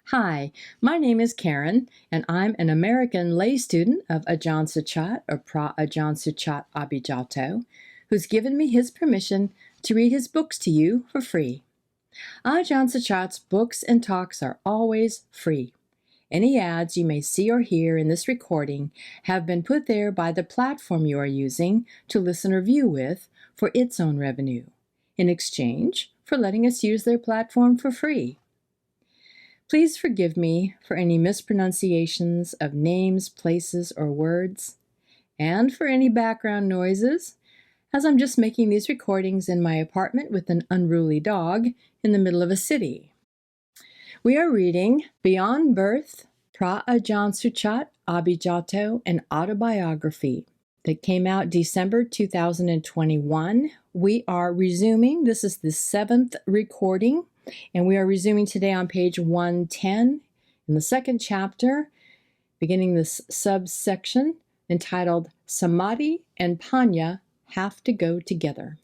Hi, my name is Karen, and I'm an American lay student of Ajahn Suchart, or Ajahn Suchart Abhijato, who's given me his permission to read his books to you for free. Ajahn Suchart's books and talks are always free. Any ads you may see or hear in this recording have been put there by the platform you are using to listen or view with for its own revenue, in exchange for letting us use their platform for free. Please forgive me for any mispronunciations of names, places, or words, and for any background noises, as I'm just making these recordings in my apartment with an unruly dog in the middle of a city. We are reading Beyond Birth, Ajahn Suchart Abhijato, an Autobiography that came out December 2021. We are resuming. This is the 7th recording, and we are resuming today on page 110 in the second chapter, beginning this subsection entitled Samadhi and Panya Have to Go Together.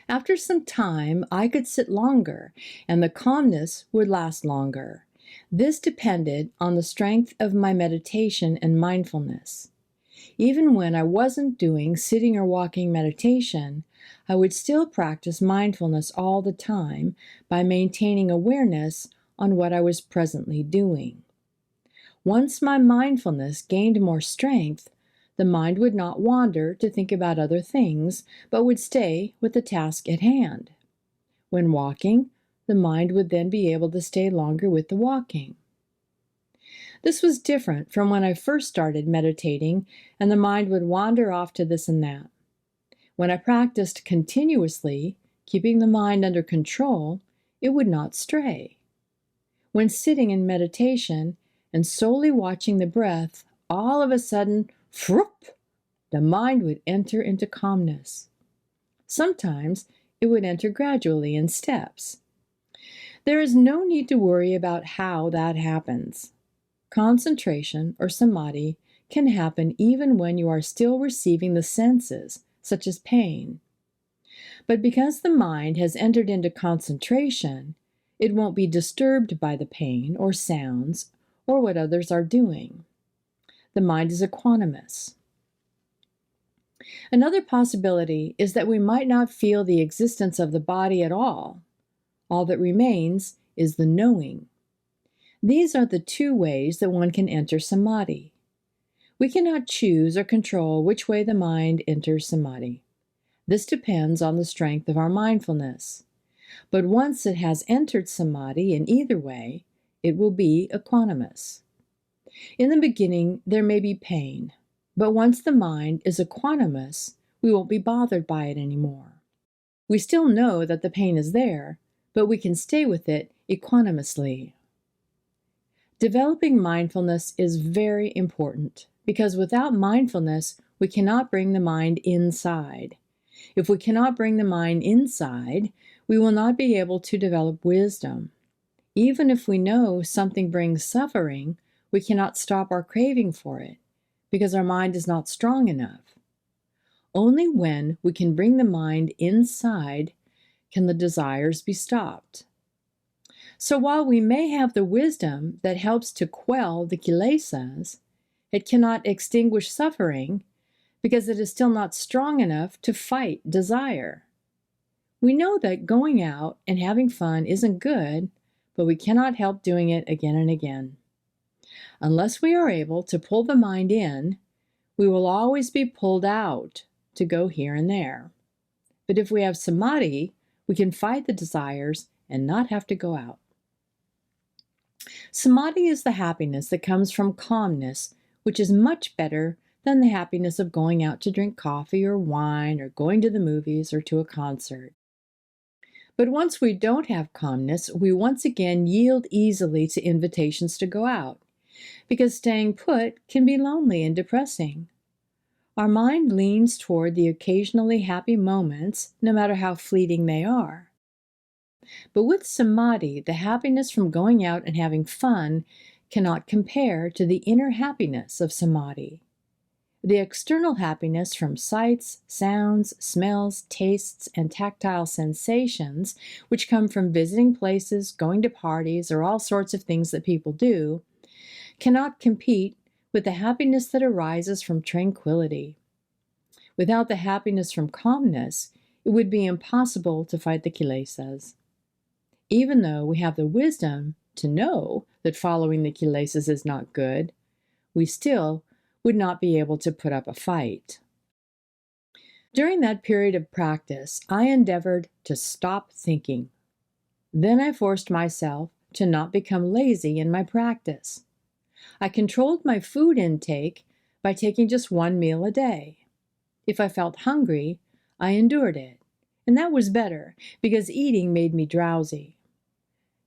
After some time, I could sit longer, and the calmness would last longer. This depended on the strength of my meditation and mindfulness. Even when I wasn't doing sitting or walking meditation, I would still practice mindfulness all the time by maintaining awareness on what I was presently doing. Once my mindfulness gained more strength, the mind would not wander to think about other things, but would stay with the task at hand. When walking, the mind would then be able to stay longer with the walking. This was different from when I first started meditating, and the mind would wander off to this and that. When I practiced continuously, keeping the mind under control, it would not stray. When sitting in meditation and solely watching the breath, all of a sudden, froop, the mind would enter into calmness. Sometimes it would enter gradually in steps. There is no need to worry about how that happens. Concentration or samadhi can happen even when you are still receiving the senses, such as pain. But because the mind has entered into concentration, it won't be disturbed by the pain or sounds or what others are doing. The mind is equanimous. Another possibility is that we might not feel the existence of the body at all. All that remains is the knowing. These are the two ways that one can enter samadhi. We cannot choose or control which way the mind enters samadhi. This depends on the strength of our mindfulness. But once it has entered samadhi in either way, it will be equanimous. In the beginning, there may be pain, but once the mind is equanimous, we won't be bothered by it anymore. We still know that the pain is there, but we can stay with it equanimously. Developing mindfulness is very important because without mindfulness, we cannot bring the mind inside. If we cannot bring the mind inside, we will not be able to develop wisdom. Even if we know something brings suffering, we cannot stop our craving for it because our mind is not strong enough. Only when we can bring the mind inside can the desires be stopped. So while we may have the wisdom that helps to quell the kilesas, it cannot extinguish suffering because it is still not strong enough to fight desire. We know that going out and having fun isn't good, but we cannot help doing it again and again. Unless we are able to pull the mind in, we will always be pulled out to go here and there. But if we have samadhi, we can fight the desires and not have to go out. Samadhi is the happiness that comes from calmness, which is much better than the happiness of going out to drink coffee or wine or going to the movies or to a concert. But once we don't have calmness, we once again yield easily to invitations to go out, because staying put can be lonely and depressing. Our mind leans toward the occasionally happy moments, no matter how fleeting they are. But with samadhi, the happiness from going out and having fun cannot compare to the inner happiness of samadhi. The external happiness from sights, sounds, smells, tastes, and tactile sensations, which come from visiting places, going to parties, or all sorts of things that people do, cannot compete with the happiness that arises from tranquility. Without the happiness from calmness, it would be impossible to fight the kilesas. Even though we have the wisdom to know that following the kilesas is not good, we still would not be able to put up a fight. During that period of practice, I endeavored to stop thinking. Then I forced myself to not become lazy in my practice. I controlled my food intake by taking just one meal a day. If I felt hungry, I endured it, and that was better because eating made me drowsy.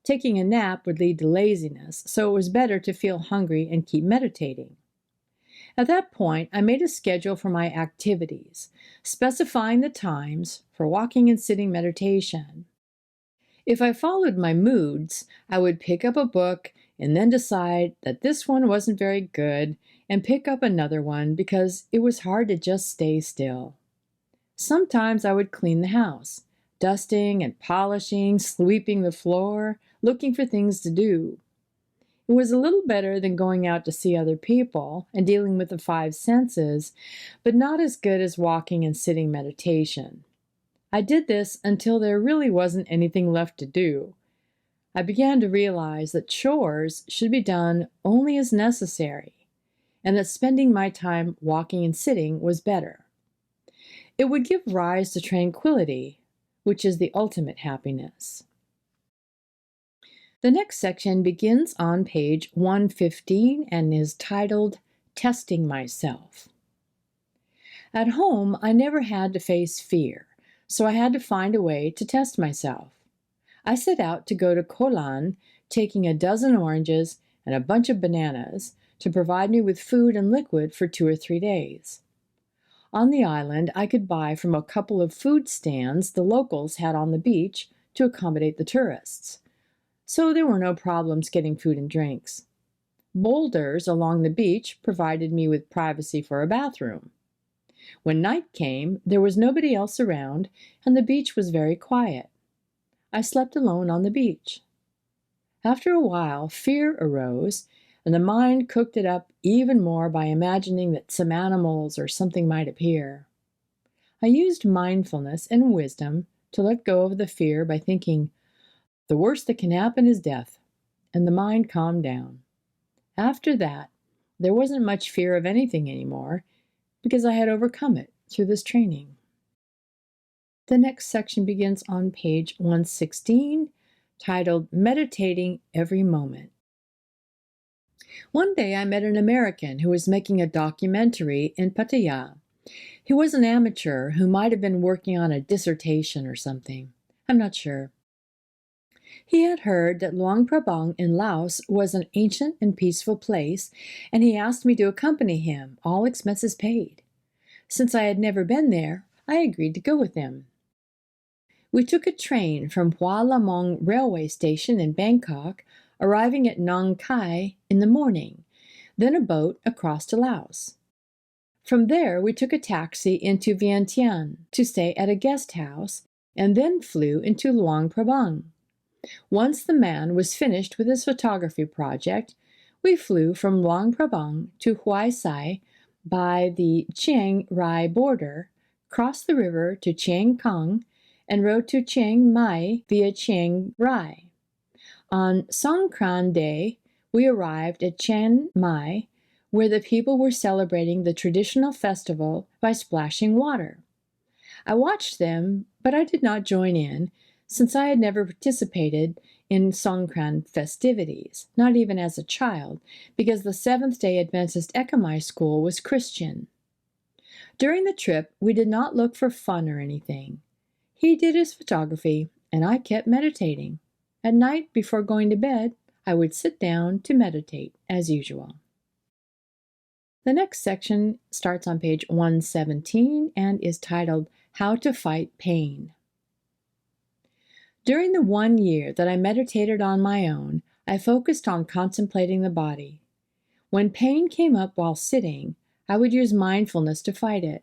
Taking a nap would lead to laziness, so it was better to feel hungry and keep meditating. At that point, I made a schedule for my activities, specifying the times for walking and sitting meditation. If I followed my moods, I would pick up a book and then decide that this one wasn't very good and pick up another one because it was hard to just stay still. Sometimes I would clean the house, dusting and polishing, sweeping the floor, looking for things to do. It was a little better than going out to see other people and dealing with the five senses, but not as good as walking and sitting meditation. I did this until there really wasn't anything left to do. I began to realize that chores should be done only as necessary, and that spending my time walking and sitting was better. It would give rise to tranquility, which is the ultimate happiness. The next section begins on page 115 and is titled, Testing Myself. At home, I never had to face fear, so I had to find a way to test myself. I set out to go to Kolan, taking a dozen oranges and a bunch of bananas to provide me with food and liquid for 2 or 3 days. On the island, I could buy from a couple of food stands the locals had on the beach to accommodate the tourists, so there were no problems getting food and drinks. Boulders along the beach provided me with privacy for a bathroom. When night came, there was nobody else around, and the beach was very quiet. I slept alone on the beach. After a while, fear arose, and the mind cooked it up even more by imagining that some animals or something might appear. I used mindfulness and wisdom to let go of the fear by thinking, the worst that can happen is death, and the mind calmed down. After that, there wasn't much fear of anything anymore because I had overcome it through this training. The next section begins on page 116, titled Meditating Every Moment. One day I met an American who was making a documentary in Pattaya. He was an amateur who might have been working on a dissertation or something. I'm not sure. He had heard that Luang Prabang in Laos was an ancient and peaceful place, and he asked me to accompany him, all expenses paid. Since I had never been there, I agreed to go with him. We took a train from Hua Lamong railway station in Bangkok, arriving at Nong Khai in the morning, then a boat across to Laos. From there, we took a taxi into Vientiane to stay at a guest house, and then flew into Luang Prabang. Once the man was finished with his photography project, we flew from Luang Prabang to Huai Sai by the Chiang Rai border, crossed the river to Chiang Kong, and rode to Chiang Mai via Chiang Rai. On Songkran Day, we arrived at Chiang Mai, where the people were celebrating the traditional festival by splashing water. I watched them, but I did not join in, since I had never participated in Songkran festivities, not even as a child, because the Seventh-day Adventist Ekamai school was Christian. During the trip, we did not look for fun or anything. He did his photography, and I kept meditating. At night, before going to bed, I would sit down to meditate, as usual. The next section starts on page 117 and is titled, How to Fight Pain. During the 1 year that I meditated on my own, I focused on contemplating the body. When pain came up while sitting, I would use mindfulness to fight it.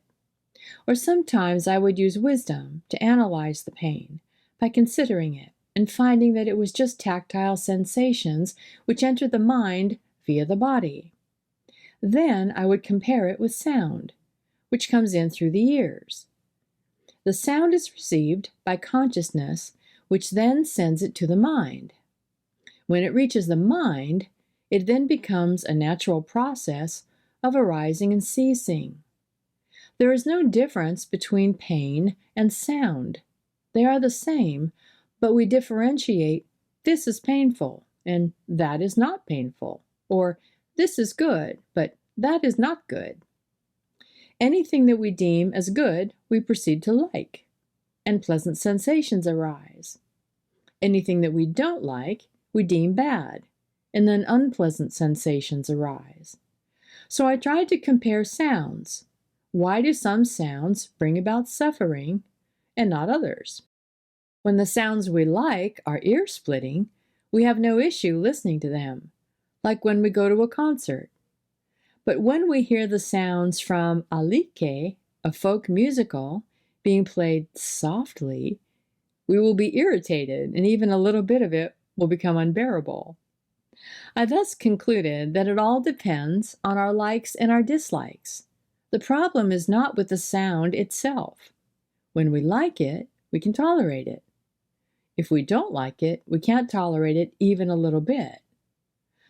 Or sometimes I would use wisdom to analyze the pain by considering it and finding that it was just tactile sensations which enter the mind via the body. Then I would compare it with sound, which comes in through the ears. The sound is received by consciousness, which then sends it to the mind. When it reaches the mind, it then becomes a natural process of arising and ceasing. There is no difference between pain and sound. They are the same, but we differentiate this is painful and that is not painful, or this is good, but that is not good. Anything that we deem as good, we proceed to like, and pleasant sensations arise. Anything that we don't like, we deem bad, and then unpleasant sensations arise. So I tried to compare sounds. Why do some sounds bring about suffering and not others? When the sounds we like are ear-splitting, we have no issue listening to them, like when we go to a concert. But when we hear the sounds from alike, a folk musical, being played softly, we will be irritated, and even a little bit of it will become unbearable. I thus concluded that it all depends on our likes and our dislikes. The problem is not with the sound itself. When we like it, we can tolerate it. If we don't like it, we can't tolerate it even a little bit.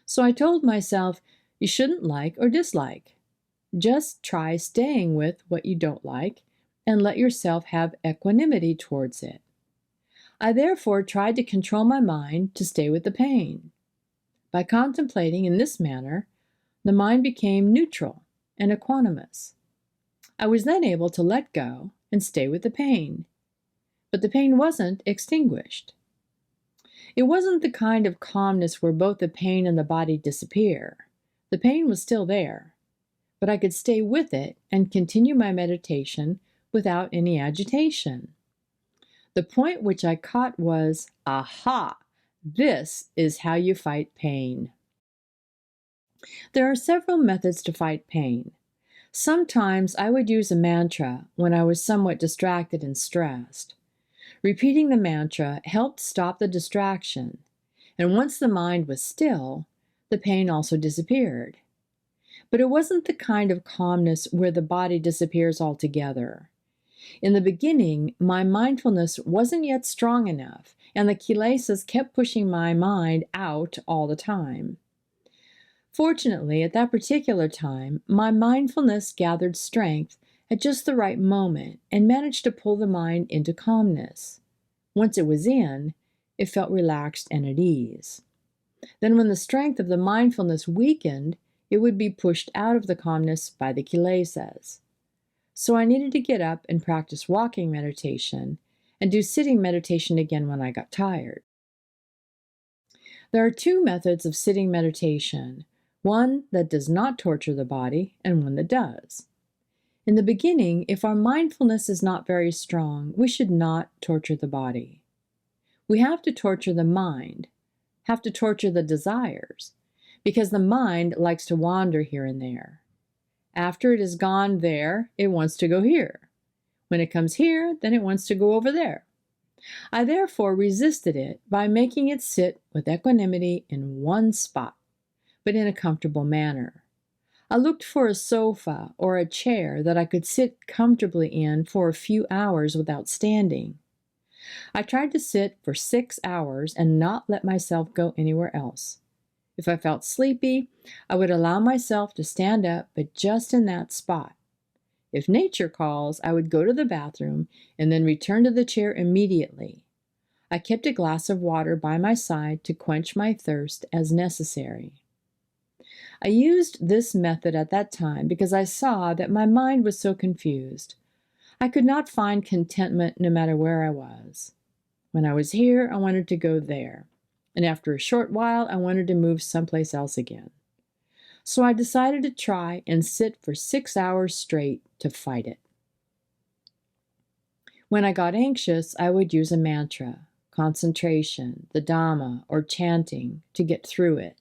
So I told myself, you shouldn't like or dislike. Just try staying with what you don't like and let yourself have equanimity towards it. I therefore tried to control my mind to stay with the pain. By contemplating in this manner, the mind became neutral and equanimous. I was then able to let go and stay with the pain. But the pain wasn't extinguished. It wasn't the kind of calmness where both the pain and the body disappear. The pain was still there, but I could stay with it and continue my meditation without any agitation. The point which I caught was, aha, this is how you fight pain. There are several methods to fight pain. Sometimes I would use a mantra when I was somewhat distracted and stressed. Repeating the mantra helped stop the distraction, and once the mind was still, the pain also disappeared. But it wasn't the kind of calmness where the body disappears altogether. In the beginning, my mindfulness wasn't yet strong enough, and the kilesas kept pushing my mind out all the time. Fortunately, at that particular time, my mindfulness gathered strength at just the right moment and managed to pull the mind into calmness. Once it was in, it felt relaxed and at ease. Then when the strength of the mindfulness weakened, it would be pushed out of the calmness by the kilesas. So I needed to get up and practice walking meditation and do sitting meditation again when I got tired. There are two methods of sitting meditation, one that does not torture the body and one that does. In the beginning, if our mindfulness is not very strong, we should not torture the body. We have to torture the mind, have to torture the desires, because the mind likes to wander here and there. After it has gone there, it wants to go here. When it comes here, then it wants to go over there. I therefore resisted it by making it sit with equanimity in one spot, but in a comfortable manner. I looked for a sofa or a chair that I could sit comfortably in for a few hours without standing. I tried to sit for 6 hours and not let myself go anywhere else. If I felt sleepy, I would allow myself to stand up, but just in that spot. If nature calls, I would go to the bathroom and then return to the chair immediately. I kept a glass of water by my side to quench my thirst as necessary. I used this method at that time because I saw that my mind was so confused. I could not find contentment no matter where I was. When I was here, I wanted to go there, and after a short while, I wanted to move someplace else again. So I decided to try and sit for 6 hours straight to fight it. When I got anxious, I would use a mantra, concentration, the Dhamma, or chanting to get through it.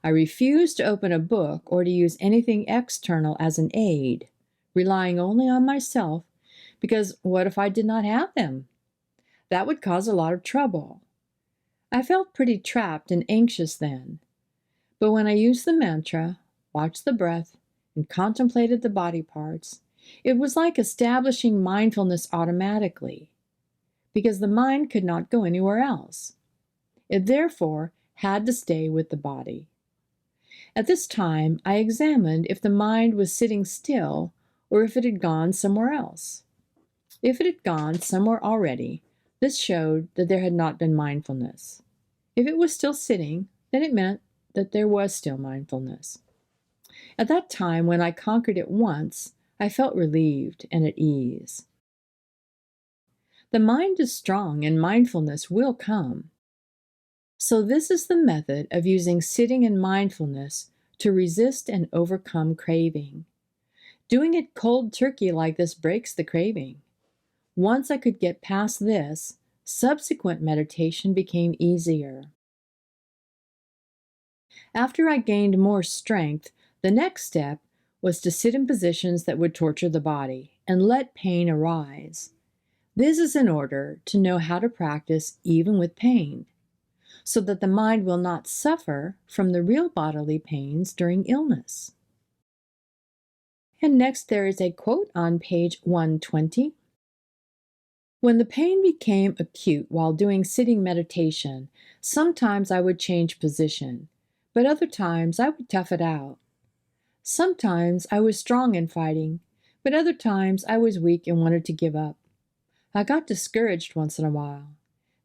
I refused to open a book or to use anything external as an aid, relying only on myself, because what if I did not have them? That would cause a lot of trouble. I felt pretty trapped and anxious then. But when I used the mantra, watched the breath, and contemplated the body parts, it was like establishing mindfulness automatically, because the mind could not go anywhere else. It therefore had to stay with the body. At this time, I examined if the mind was sitting still or if it had gone somewhere else. If it had gone somewhere already, this showed that there had not been mindfulness. If it was still sitting, then it meant that there was still mindfulness. At that time, when I conquered it once, I felt relieved and at ease. The mind is strong and mindfulness will come. So this is the method of using sitting and mindfulness to resist and overcome craving. Doing it cold turkey like this breaks the craving. Once I could get past this, subsequent meditation became easier. After I gained more strength, the next step was to sit in positions that would torture the body and let pain arise. This is in order to know how to practice even with pain, so that the mind will not suffer from the real bodily pains during illness. And next there is a quote on page 120. When the pain became acute while doing sitting meditation, sometimes I would change position, but other times I would tough it out. Sometimes I was strong in fighting, but other times I was weak and wanted to give up. I got discouraged once in a while,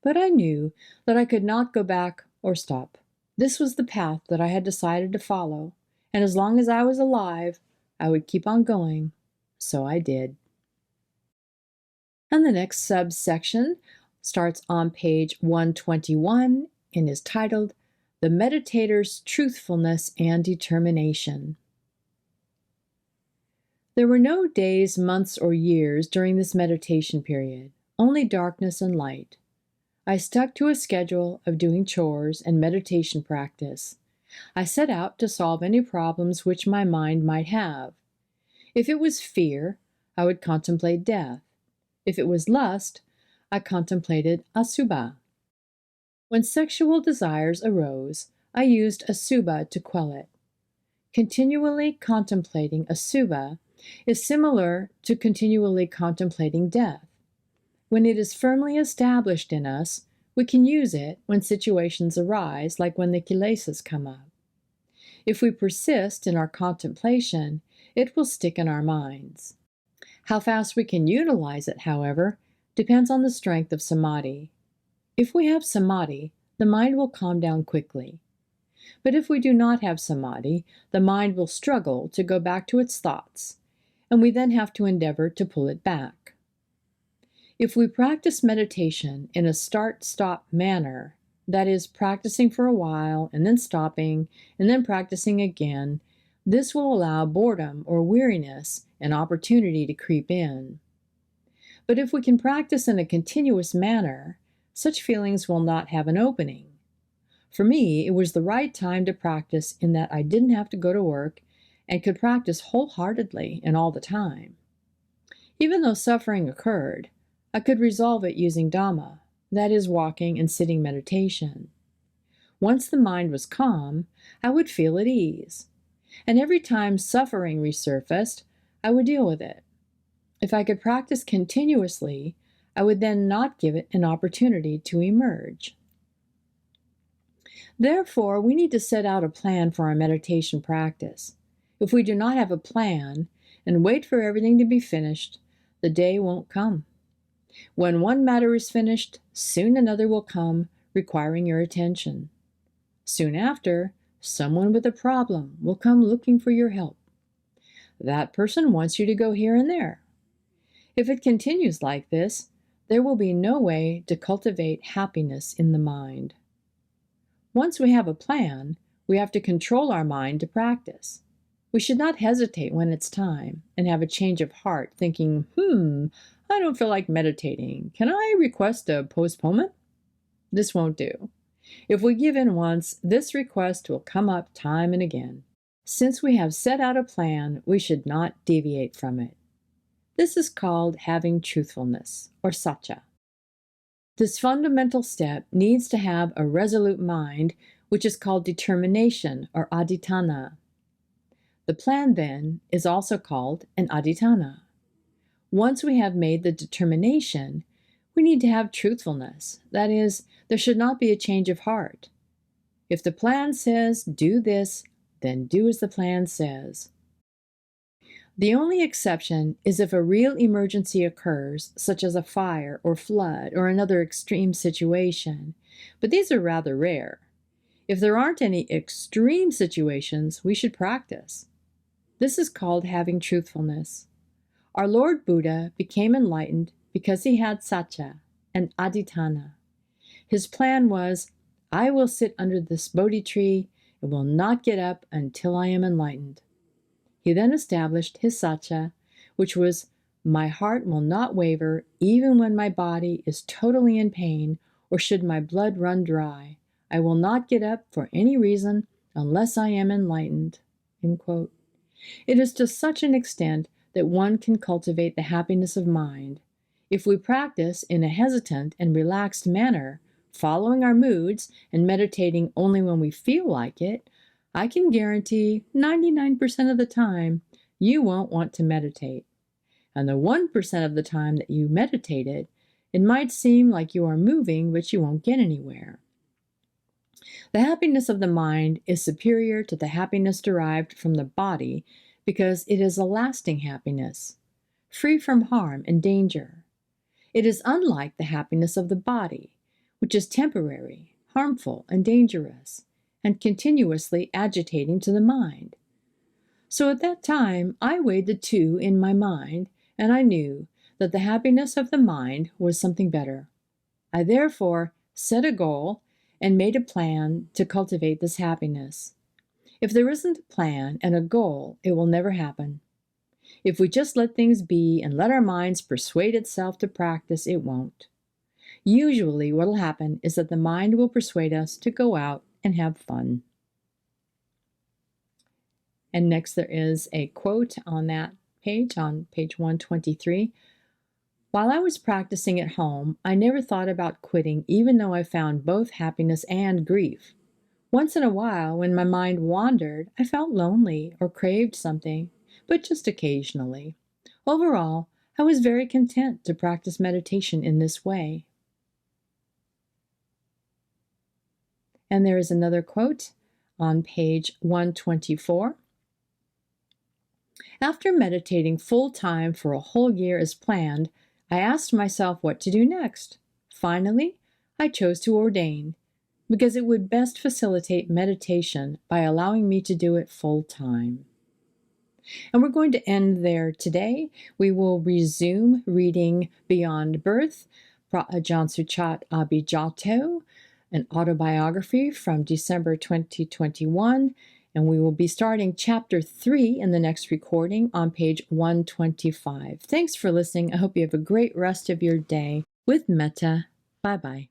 but I knew that I could not go back or stop. This was the path that I had decided to follow, and as long as I was alive, I would keep on going. So I did. And the next subsection starts on page 121 and is titled, The Meditator's Truthfulness and Determination. There were no days, months, or years during this meditation period, only darkness and light. I stuck to a schedule of doing chores and meditation practice. I set out to solve any problems which my mind might have. If it was fear, I would contemplate death. If it was lust, I contemplated asubha. When sexual desires arose, I used asubha to quell it. Continually contemplating asubha is similar to continually contemplating death. When it is firmly established in us, we can use it when situations arise, like when the kilesas come up. If we persist in our contemplation, it will stick in our minds. How fast we can utilize it, however, depends on the strength of samadhi. If we have samadhi, the mind will calm down quickly. But if we do not have samadhi, the mind will struggle to go back to its thoughts, and we then have to endeavor to pull it back. If we practice meditation in a start-stop manner, that is, practicing for a while and then stopping and then practicing again, this will allow boredom or weariness an opportunity to creep in. But if we can practice in a continuous manner, such feelings will not have an opening. For me, it was the right time to practice in that I didn't have to go to work and could practice wholeheartedly and all the time. Even though suffering occurred, I could resolve it using Dhamma, that is, walking and sitting meditation. Once the mind was calm, I would feel at ease. And every time suffering resurfaced, I would deal with it. If I could practice continuously, I would then not give it an opportunity to emerge. Therefore, we need to set out a plan for our meditation practice. If we do not have a plan and wait for everything to be finished, the day won't come. When one matter is finished, soon another will come, requiring your attention. Soon after, someone with a problem will come looking for your help. That person wants you to go here and there. If it continues like this, there will be no way to cultivate happiness in the mind. Once we have a plan, we have to control our mind to practice. We should not hesitate when it's time and have a change of heart thinking, I don't feel like meditating. Can I request a postponement? This won't do. If we give in once, this request will come up time and again. Since we have set out a plan, we should not deviate from it. This is called having truthfulness, or satya. This fundamental step needs to have a resolute mind, which is called determination, or adhitthana. The plan, then, is also called an adhitthana. Once we have made the determination, we need to have truthfulness. That is, there should not be a change of heart. If the plan says, do this, then do as the plan says. The only exception is if a real emergency occurs, such as a fire or flood or another extreme situation, but these are rather rare. If there aren't any extreme situations, we should practice. This is called having truthfulness. Our Lord Buddha became enlightened because he had satya and adhitthana. His plan was, I will sit under this Bodhi tree and will not get up until I am enlightened. He then established his satya, which was, my heart will not waver even when my body is totally in pain or should my blood run dry. I will not get up for any reason unless I am enlightened. End quote. It is to such an extent that one can cultivate the happiness of mind. If we practice in a hesitant and relaxed manner, following our moods and meditating only when we feel like it, I can guarantee 99% of the time you won't want to meditate. And the 1% of the time that you meditated, it might seem like you are moving, but you won't get anywhere. The happiness of the mind is superior to the happiness derived from the body because it is a lasting happiness, free from harm and danger. It is unlike the happiness of the body, which is temporary, harmful, and dangerous, and continuously agitating to the mind. So at that time, I weighed the two in my mind, and I knew that the happiness of the mind was something better. I therefore set a goal and made a plan to cultivate this happiness. If there isn't a plan and a goal, it will never happen. If we just let things be and let our minds persuade itself to practice, it won't. Usually what will happen is that the mind will persuade us to go out and have fun. And next there is a quote on that page, on page 123. While I was practicing at home, I never thought about quitting, even though I found both happiness and grief. Once in a while, when my mind wandered, I felt lonely or craved something, but just occasionally. Overall, I was very content to practice meditation in this way. And there is another quote on page 124. After meditating full-time for a whole year as planned, I asked myself what to do next. Finally, I chose to ordain, because it would best facilitate meditation by allowing me to do it full-time. And we're going to end there today. We will resume reading Beyond Birth, Ajahn Suchart Abhijato, an autobiography from December 2021, and we will be starting Chapter 3 in the next recording on page 125. Thanks for listening. I hope you have a great rest of your day. With metta. Bye-bye.